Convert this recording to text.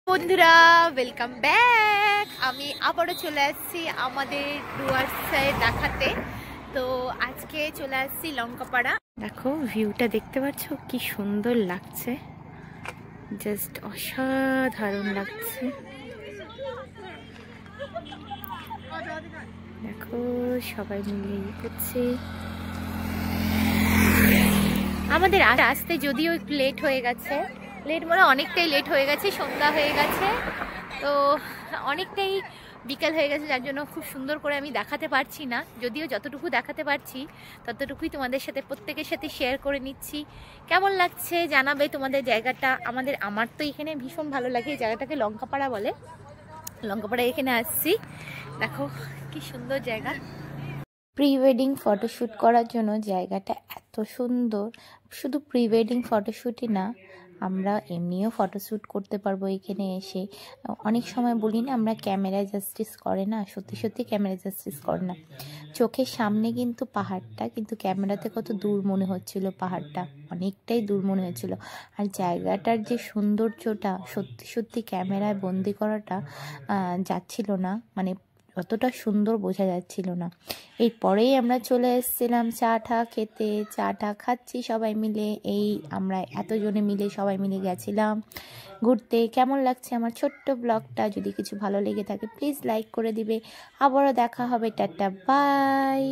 বন্ধুরা welcome back. আমি আবারও চলে আসছি আমাদের ডুয়ার্সে দেখাতে। তো আজকে চলে আসছি লঙ্কাপাড়া। দেখো ভিউটা দেখতে পাচ্ছ কি সুন্দর লাগছে, জাস্ট অসাধারণ লাগছে। দেখো সবাই মিলে করছে। আমাদের আসতে যদিও একটু লেট হয়ে গেছে, লেট মানে অনেকটাই লেট হয়ে গেছে, সন্ধ্যা হয়ে গেছে, তো অনেকটাই বিকাল হয়ে গেছে, যার জন্য খুব সুন্দর করে আমি দেখাতে পারছি না। যদিও যতটুকু দেখাতে পারছি ততটুকুই তোমাদের সাথে প্রত্যেকের সাথে শেয়ার করে নিচ্ছি। কেমন লাগছে জানাবে তোমাদের জায়গাটা। আমার তো এখানে ভীষণ ভালো লাগে, এই জায়গাটাকে লঙ্কাপাড়া বলে। লঙ্কাপাড়া এখানে আসছি, দেখো কি সুন্দর জায়গা। প্রি ওয়েডিং ফটোশ্যুট করার জন্য জায়গাটা এত সুন্দর। শুধু প্রি ওয়েডিং ফটোশ্যুটই না, আমরা এমনিও ফটোশ্যুট করতে পারবো এখানে এসে। অনেক সময় বলি না আমরা ক্যামেরা জাস্টিস করে না, সত্যি সত্যি ক্যামেরা জাস্টিস করে না। চোখের সামনে কিন্তু পাহাড়টা, কিন্তু ক্যামেরাতে কত দূর মনে হচ্ছিল, পাহাড়টা অনেকটাই দূর মনে হচ্ছিল। আর জায়গাটার যে সৌন্দর্যটা সত্যি সত্যি ক্যামেরায় বন্দি করাটা যাচ্ছিল না, মানে অতটা সুন্দর বোঝা যাচ্ছিল না। এরপরেই আমরা চলে এসেছিলাম চা টা খেতে। চা টা খাচ্ছি সবাই মিলে, এই আমরা এতজনে মিলে সবাই মিলে গেছিলাম ঘুরতে। কেমন লাগছে আমার ছোট্ট ব্লগটা? যদি কিছু ভালো লেগে থাকে প্লিজ লাইক করে দিবে। আবারও দেখা হবে, টাটা বাই।